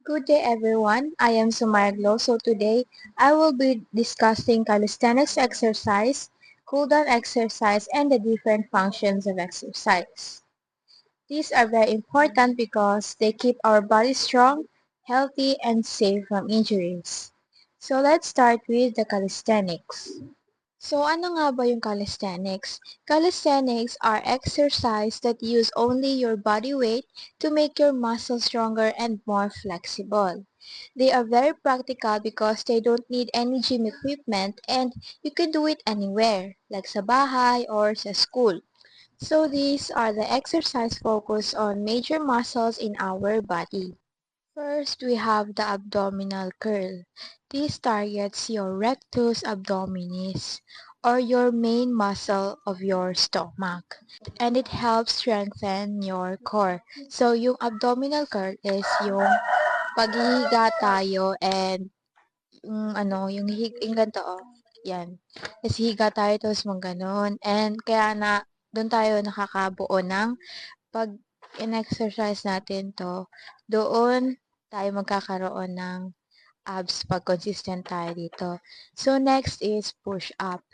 Good day everyone, I am Sumaya Glow. So today I will be discussing calisthenics exercise, cool down exercise, and the different functions of exercise. These are very important because they keep our body strong, healthy, and safe from injuries. So let's start with the calisthenics. So ano nga ba yung calisthenics? Calisthenics are exercise that use only your body weight to make your muscles stronger and more flexible. They are very practical because they don't need any gym equipment and you can do it anywhere, like sa bahay or sa school. So these are the exercise focused on major muscles in our body. First, we have the abdominal curl. This targets your rectus abdominis or your main muscle of your stomach. And it helps strengthen your core. So, yung abdominal curl is yung paghihiga tayo and yung ganito, oh. Yan. Tapos higa tayo, tapos ganon. And kaya doon tayo nakakabuo ng pag in-exercise natin to, doon tayo magkakaroon ng abs pag consistent tayo dito. So, next is push-up.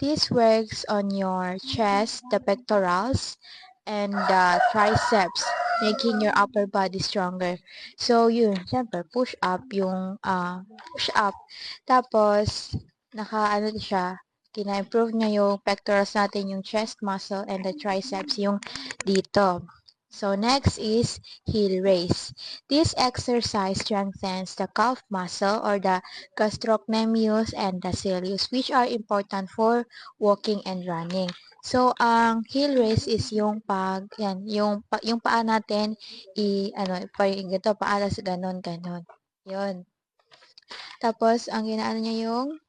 This works on your chest, the pectorals, and the triceps, making your upper body stronger. So, yun, syempre, push-up. Tapos, ano siya, kina-improve niya yung pectorals natin, yung chest muscle, and the triceps, yung dito. So, next is heel raise. This exercise strengthens the calf muscle or the gastrocnemius and the soleus, which are important for walking and running. So, ang heel raise is yung yung paa natin, ganito, paalas, ganon, ganon. Yun. Tapos, ang ginaano niya yung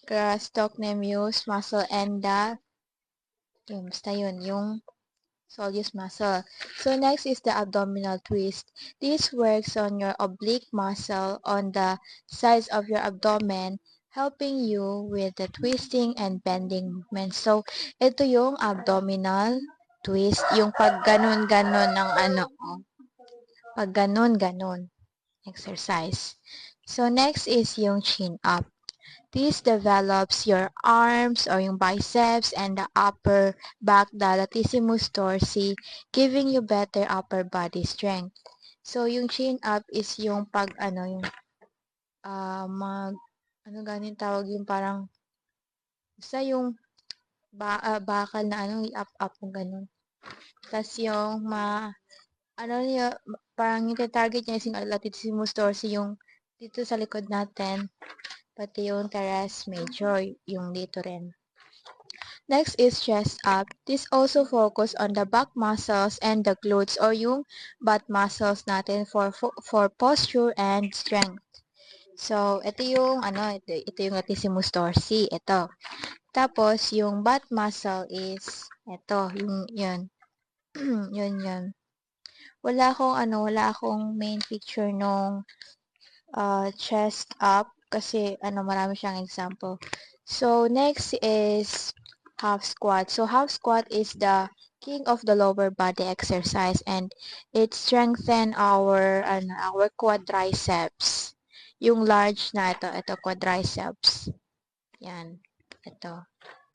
gastrocnemius muscle and basta yun, yung soleus muscle. So next is the abdominal twist. This works on your oblique muscle on the sides of your abdomen, helping you with the twisting and bending movements. So ito yung abdominal twist, yung pag ganon-ganon ng pag ganon-ganon exercise. So next is yung chin up. This develops your arms or yung biceps and the upper back, the latissimus dorsi, giving you better upper body strength. So, yung chin up is yung yung, ganin tawag yung parang, basta yung bakal na i-up-up mo ganun. Tapos yung parang yung target niya is yung latissimus dorsi, yung dito sa likod natin, pati yung teres major, yung dito rin. Next is chest up. This also focus on the back muscles and the glutes or yung butt muscles natin for posture and strength. So, ito yung latissimus dorsi, ito. Tapos, yung butt muscle is ito, yun. Yun. Wala akong main picture nung chest up kasi marami siyang example. So, next is half squat. So, half squat is the king of the lower body exercise and it strengthen our quadriceps. Yung large na ito quadriceps. Yan, ito.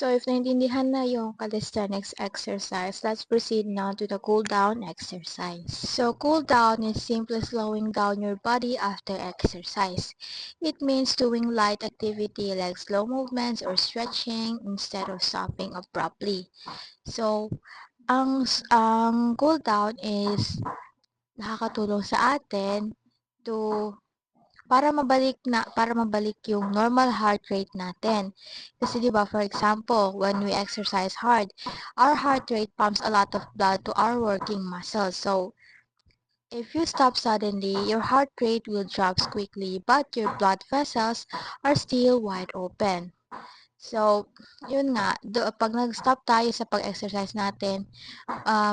So, if naintindihan na yung calisthenics exercise, let's proceed now to the cool down exercise. So, cool down is simply slowing down your body after exercise. It means doing light activity like slow movements or stretching instead of stopping abruptly. So, ang cool down is nakakatulong sa atin to para mabalik yung normal heart rate natin. Kasi 'di ba, for example, when we exercise hard, our heart rate pumps a lot of blood to our working muscles. So, if you stop suddenly, your heart rate will drop quickly, but your blood vessels are still wide open. So, yun nga, pag nag-stop tayo sa pag-exercise natin,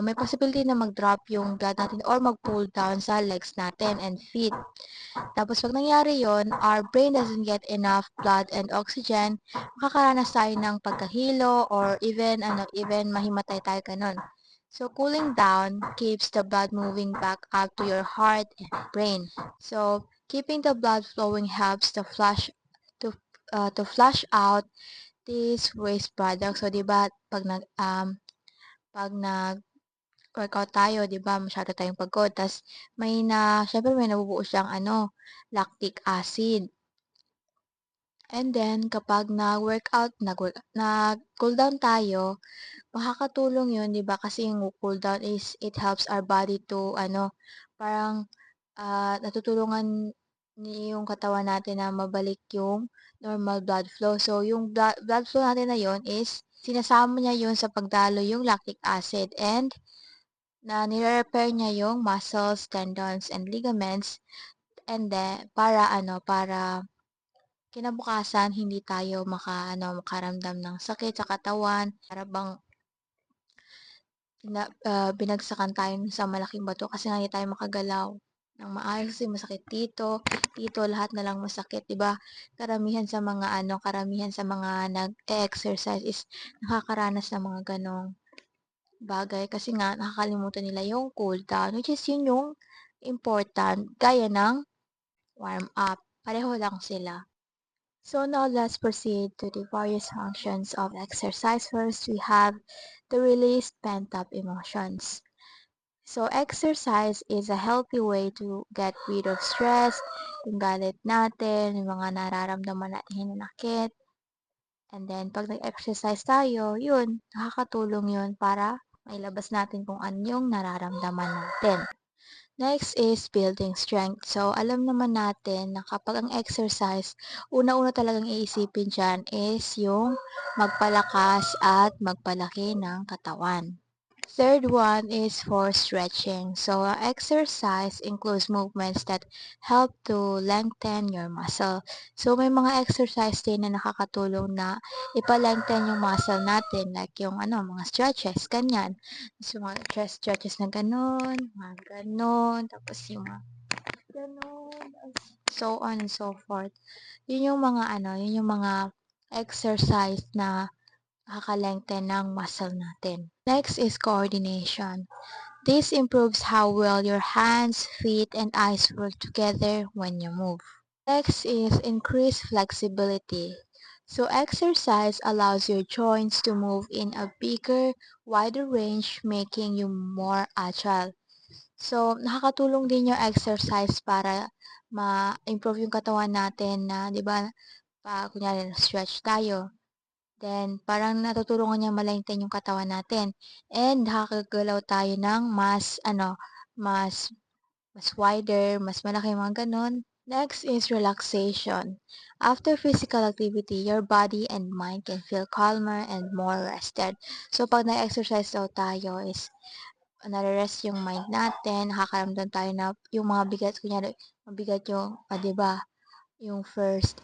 may possibility na mag-drop yung blood natin or mag-pull down sa legs natin and feet. Tapos pag nangyari yon, our brain doesn't get enough blood and oxygen, makakaranas tayo ng pagkahilo or even mahimatay tayo ganun. So cooling down keeps the blood moving back up to your heart and brain. So keeping the blood flowing helps to to flush out these waste products. So 'di ba pag nag-workout tayo, 'di ba, masyado tayong pagod tas syempre may nabubuo siyang lactic acid. And then kapag nag-cool down tayo, makakatulong 'yun 'di ba, kasi yung cool down is it helps our body to parang, natutulungan yung katawan natin na mabalik yung normal blood flow. So yung blood flow natin na 'yun is sinasama niya 'yun sa pagdaloy yung lactic acid and na nire-repair niya yung muscles, tendons, and ligaments and then para kinabukasan hindi tayo makaramdam ng sakit sa katawan, para bang binagsakan tayo sa malaking bato kasi nga hindi tayo makagalaw ng maayos kasi masakit dito, dito, lahat na lang masakit, 'di ba? Karamihan sa mga nag-e-exercise is nakakaranas ng mga ganong bagay kasi nga nakakalimutan nila yung cool down, which is yun yung important gaya ng warm up. Pareho lang sila. So now let's proceed to the various functions of exercise. First, we have the released pent-up emotions. So exercise is a healthy way to get rid of stress, yung galit natin, yung mga nararamdaman natin hinanakit. And then, pag nag-exercise tayo, yun, nakakatulong yun para mailabas natin kung ano yung nararamdaman natin. Next is building strength. So, alam naman natin na kapag ang exercise, una-una talagang iisipin dyan is yung magpalakas at magpalaki ng katawan. Third one is for stretching. So, exercise includes movements that help to lengthen your muscle. So, may mga exercise din na nakakatulong na ipalengthen yung muscle natin. Like yung mga stretches, ganyan. So, mga stretches na ganun, mga ganun, tapos yung mga ganun, so on and so forth. Yun yung mga exercise na nakaka-lengthen ng muscle natin. Next is coordination. This improves how well your hands, feet, and eyes work together when you move. Next is increased flexibility. So exercise allows your joints to move in a bigger, wider range, making you more agile. So, nakakatulong din yung exercise para ma-improve yung katawan natin na, 'di ba, kunyari stretch tayo. Then, parang natutulungan niyang ma-lengthen yung katawan natin and nakakagalaw tayo ng mas mas wider, mas malaki, mga gano'n. Next is relaxation. After physical activity, your body and mind can feel calmer and more rested. So, pag nag-exercise daw tayo is nare-rest yung mind natin, nakakaramdam tayo na yung mga bigat, kunyari, mabigat yung, 'di ba? Yung first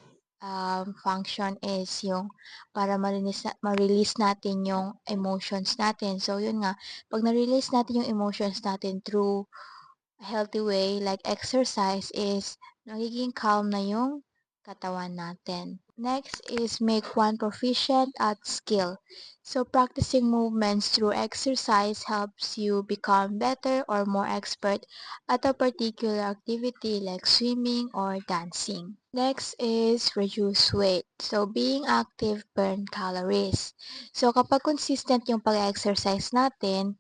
function is yung para ma-release natin yung emotions natin. So, yun nga, pag na-release natin yung emotions natin through a healthy way, like exercise, is nagiging calm na yung katawan natin. Next is make one proficient at skill. So, practicing movements through exercise helps you become better or more expert at a particular activity like swimming or dancing. Next is reduce weight. So, being active burn calories. So, kapag consistent yung pag-exercise natin,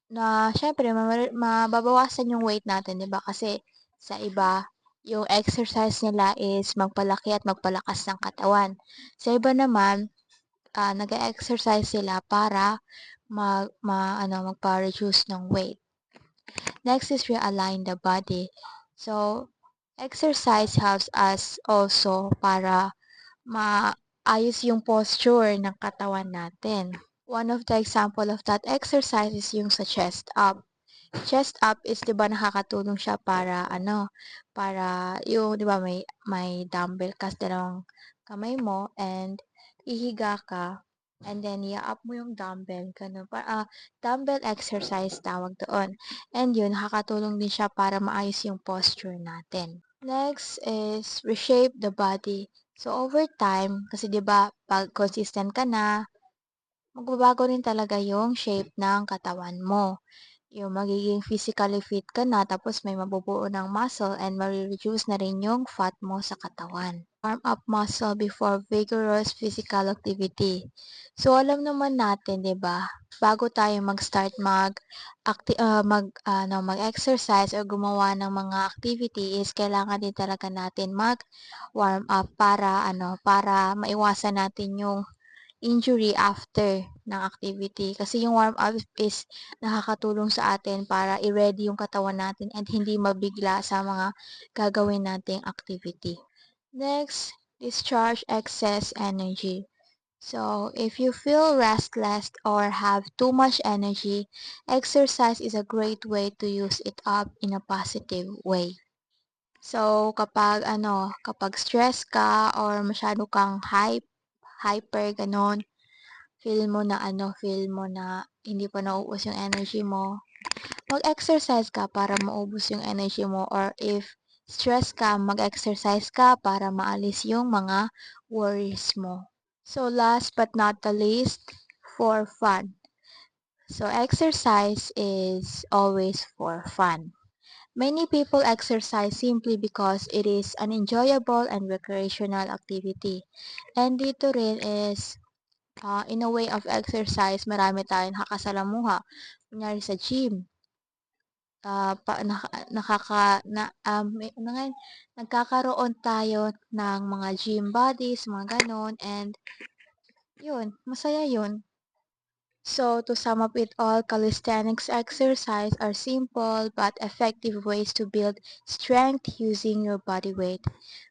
na syempre mababawasan yung weight natin, 'di ba? Kasi sa iba, yung exercise nila is magpalaki at magpalakas ng katawan. Sa iba naman, nag-e-exercise sila para magpa-reduce ng weight. Next is realign the body. So, exercise helps us also para maayos yung posture ng katawan natin. One of the example of that exercise is yung sa chest up. Chest up is 'di ba nakakatulong siya para para yung 'di ba may dumbbell ka sa dalawang kamay mo and ihiga ka and then i-up mo yung dumbbell gano'n. Dumbbell exercise tawag doon. And yun nakakatulong din siya para maayos yung posture natin. Next is reshape the body. So over time kasi 'di ba pag consistent ka na magbabago rin talaga yung shape ng katawan mo. Yung magiging physically fit ka na tapos may mabubuo ng muscle and mare-reduce na rin yung fat mo sa katawan. Warm up muscle before vigorous physical activity. So alam naman natin, 'di ba? Bago tayo mag-start mag-exercise or gumawa ng mga activities, kailangan din talaga natin mag-warm up para maiwasan natin yung injury after ng activity. Kasi yung warm up is nakakatulong sa atin para i-ready yung katawan natin and hindi mabigla sa mga gagawin nating activity. Next, discharge excess energy. So, if you feel restless or have too much energy, exercise is a great way to use it up in a positive way. So, kapag stress ka or masyado kang hyper, ganon, feel mo na hindi pa nauubos yung energy mo, mag-exercise ka para maubos yung energy mo or if stress ka, mag-exercise ka para maalis yung mga worries mo. So last but not the least, for fun. So exercise is always for fun. Many people exercise simply because it is an enjoyable and recreational activity. And dito rin is in a way of exercise, marami tayong nakakasalamuha. Kunyari sa gym, pa, naka, nakaka, na, may, ano nga yun, nagkakaroon tayo ng mga gym buddies, mga ganon, and yun, masaya yun. So, to sum up it all, calisthenics exercise are simple but effective ways to build strength using your body weight.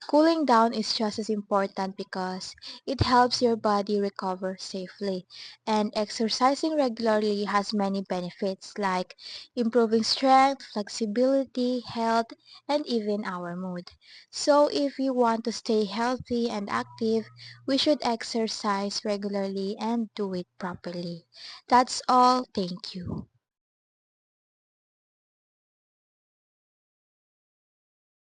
Cooling down is just as important because it helps your body recover safely. And exercising regularly has many benefits like improving strength, flexibility, health, and even our mood. So, if you want to stay healthy and active, we should exercise regularly and do it properly. That's all. Thank you.